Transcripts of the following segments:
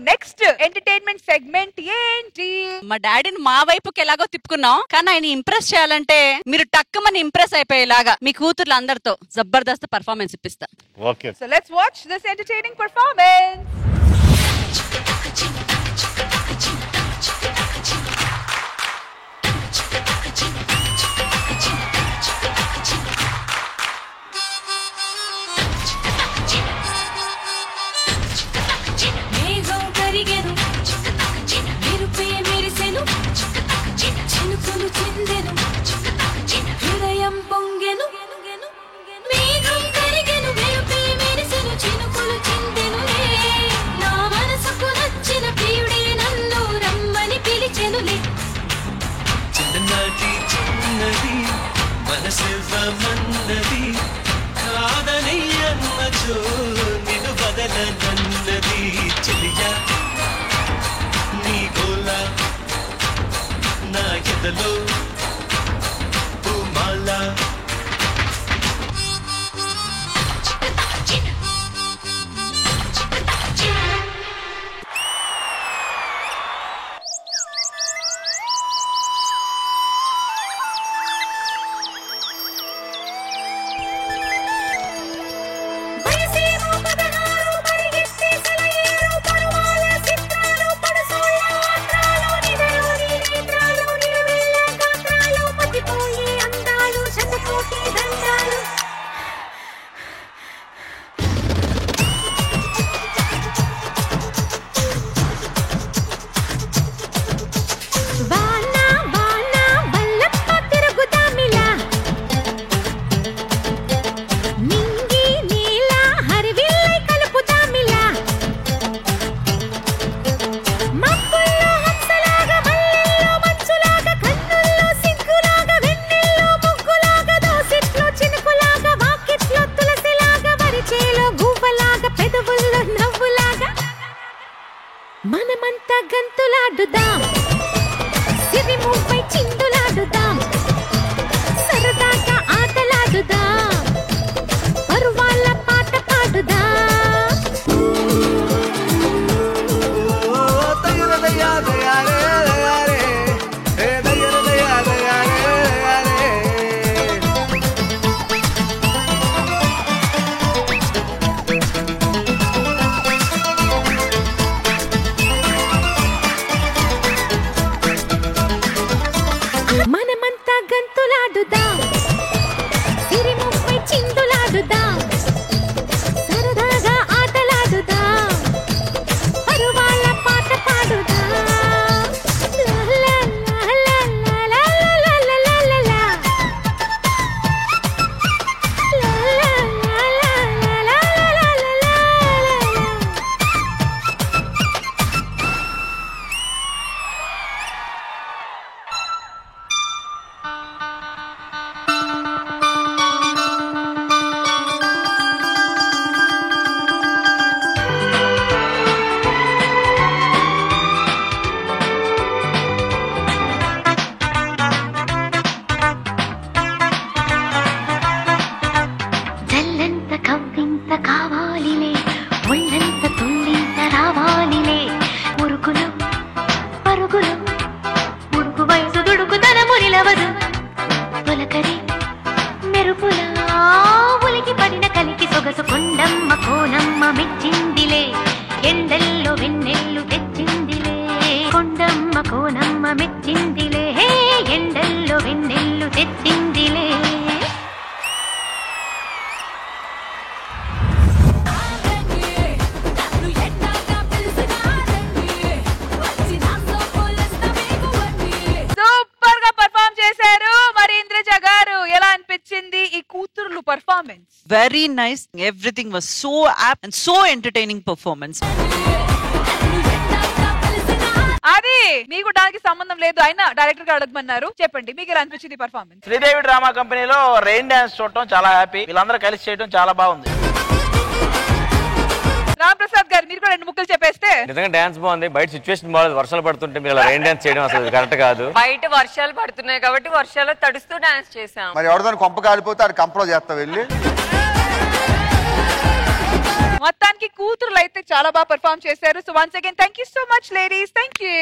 Next entertainment segment ఏంటి? మా డాడీని మా వైపుకి ఎలాగో తిప్పుకున్నాం, కానీ ఆయన ఇంప్రెస్ చేయాలంటే మీరు టక్కుమని ఇంప్రెస్ అయిపోయేలాగా మీ కూతుర్లు అందరితో జబర్దస్త్ పర్ఫార్మెన్స్ ఇప్పిస్తా. Okay, so let's watch this entertaining performance. మనమంతా గంతులాడుదాం, సిరిముపై చిందులాడుదాం, సరదాగా ఆటలాడుదాం, పరువాళ్ళ పాట పాడుదాం. మనమంతా గంతులాడుదాం, సిరిముపై చిందులాడుదాం, సరదాగా ఆటలాడుదాం, పరువాళ్ళ పాట పాడుదాం. లా లా లా లా లా లా లా లా లా లా. లా లా లా లా లా లా లా లా లా. జల్లంత కవ్వింత కావాలిలే, ఒళ్ళంత తుళ్ళింత రావాలిలే, మురుకులు పరుగులు మురుకు వయసు దుడుకుతన మురిలవదు, తొలకరి మెరుపుల ఉలికి పడిన కలికి సొగసు కొండమ్మ కోనమ్మ మెచ్చిందిలే, ఎండల్లో వెన్నెల్లు తెచ్చిందిలే, కొండమ్మ కోనమ్మ మెచ్చిందిలే, ఎండల్లో వెన్నెల్లు తెచ్చిందిలే. సూపర్ గా పర్ఫార్మ్ చేశారు. మరి ఇంద్రజ గారు ఎలా అనిపించింది ఈ కూతుర్లు performance? Very nice, everything was so apt and so entertaining performance. అది మీకు దానికి సంబంధం లేదు, అయినా డైరెక్టర్ గారు అడగమన్నారు. చెప్పండి, మీకు ఎలా అనిపించింది పర్ఫార్మెన్స్? శ్రీదేవి డ్రామా కంపెనీలో రెయిన్ డాన్స్ చూడటం చాలా హ్యాపీ, వీళ్ళందరూ కలిసి చేయడం చాలా బాగుంది. రామ్ ప్రసాద్ గారు మీరు కూడా రెండు ముక్కలు చెప్పేస్తే. నిజంగా డాన్స్ బాగుంది, బయట సిచ్యువేషన్ బాగాలేదు, వర్షాలు పడుతుంటే మీరు అలా రెయిన్ డాన్స్ చేయడం అసలు కరెక్ట్ కాదు. బయట వర్షాలు పడుతున్నాయి కాబట్టి వర్షాలు తడుస్తూ డాన్స్ చేసాం. మరి ఎవరిదాన్ని కొంప కాలిపోతే అది కంపలో చేస్తా వెళ్ళి. మొత్తానికి కూతురులు అయితే చాలా బాగా పర్ఫార్మ్ చేశారు. So once again thank you so much ladies. Thank you.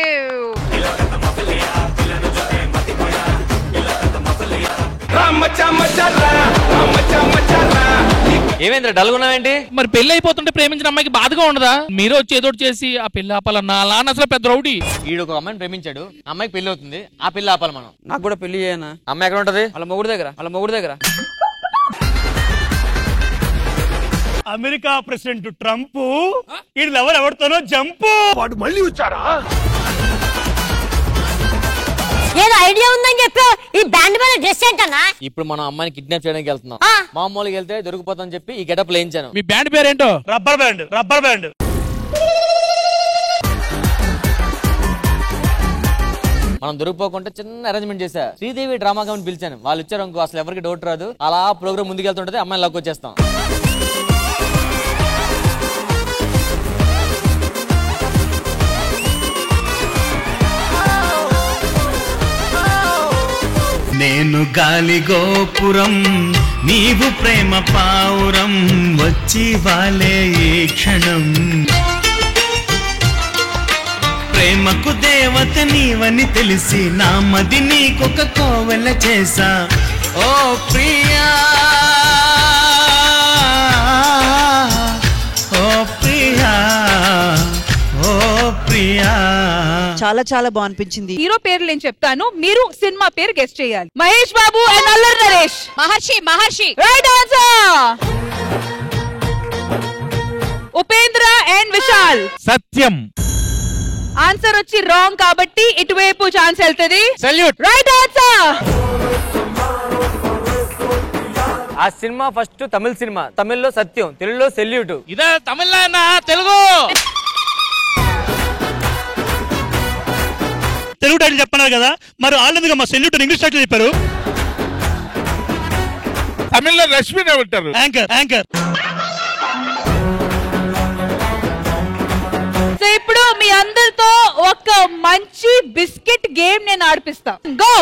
ఏమేంద్ర డల్గా ఉన్నావేంటి? మరి పెళ్లి అయిపోతుంటే ప్రేమించిన అమ్మాయికి బాధగా ఉండదా? మీరు వచ్చి ఏదో చేసి ఆ పెళ్లి ఆపాలన్నా అలా అని అసలు పెద్ద రౌడీ. ఈడు ఒక అమ్మాయిని ప్రేమించాడు, అమ్మాయికి పెళ్లి అవుతుంది, ఆ పెళ్లి ఆపాలి మనం. నాకు కూడా పెళ్లి చేయనా? అమ్మాయి ఎక్కడ ఉంటది? వాళ్ళ మొగుడు దగ్గర. అమెరికా ప్రెసిడెంట్ ట్రంప్ వీళ్ళు ఎవరితోనో జంపు. వాడు మళ్ళీ వచ్చారా? ఏదో ఐడియా ఉందని చెప్పి ఈ బ్యాండ్ మీద డ్రెస్ ఏంటన్నా? ఇప్పుడు మనం అమ్మాయిని కిడ్నాప్ చేయడానికి వెళ్తున్నాం. మామూలుగా వెళ్తే దొరికిపోతామని చెప్పి ఈ గెటప్ లేయించాను. మీ బ్యాండ్ పేరేంటో? Rubber band. మనం దొరికిపోకుండా చిన్న అరేంజ్మెంట్ చేశా. శ్రీదేవి డ్రామా కంపెనీ పిలిచాను, వాళ్ళు ఇచ్చారు అనుకో అసలు ఎవరికి డౌట్ రాదు. అలా ప్రోగ్రామ్ ముందుకెళ్తుంటది, అమ్మాయిని లాక్ వచ్చేస్తాం. నేను గాలి గోపురం, నీవు ప్రేమ పావురం, వచ్చి వాలే ఈ క్షణం. ప్రేమకు దేవత నీవని తెలిసి నా మది నీకొక కోవెల చేసా. ఓ ప్రియా, ఓ ప్రియా, ఓ ప్రియా. చాలా చాలా బాగా అనిపించింది. హీరో పేర్లు నేను చెప్తాను, మీరు సినిమా పేరు గెస్ట్ చేయాలి. Mahesh Babu and Allari Naresh. Maharshi right answer. Upendra and Vishal. Satyam. Answer వచ్చి రాంగ్ కాబట్టి ఇటువైపు ఛాన్స్ వెళ్తుంది. సెల్యూట్. Right answer. ఆ సినిమా ఫస్ట్ తమిళ సినిమా, తమిళ్లో సత్యం, తెలుగులో సెల్యూట్. ఇదే తమిళ తెలుగు టైటిల్ చెప్పన్నారు కదా, మరి ఆల్రెడీగా మా సెల్యూట్ ఇంగ్లీష్ టైటిల్ చెప్పారు. తమిళ్లో రష్మి ఉంటారు. యాంకర్. సో ఇప్పుడు మీ అందరితో ఒక మంచి బిస్కెట్ గేమ్ నేను ఆడిపిస్తా. గో.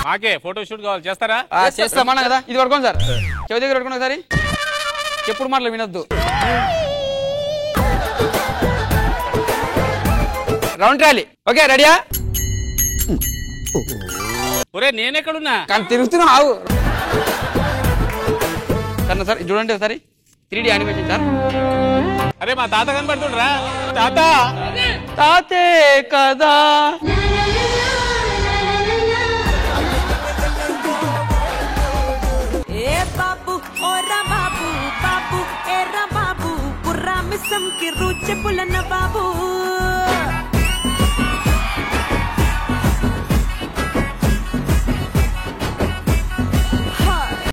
మాకే ఫోటో షూట్ కావాలి, చేస్తారా? చేస్తామన్నా కదా. ఇది పడుకోండి సార్, చెవి దగ్గర పడుకోండి ఒకసారి. ఎప్పుడు మాటలు వినొద్దు. Round trolley. ఓకే, రెడీయా? ఒరే నేనెక్కడున్నా? కానీ తిరుగుతున్నా. ఆవు సార్, చూడండి ఒకసారి 3D యానిమేషన్ సార్. అరే మా తాత కనబడుతుండ్రా. తాతే కదా. ఏ బాబు ఓరా బాబు, బాబు ఏరా బాబు, పుర్రా మిస్సం కి రుచి పులన బాబు.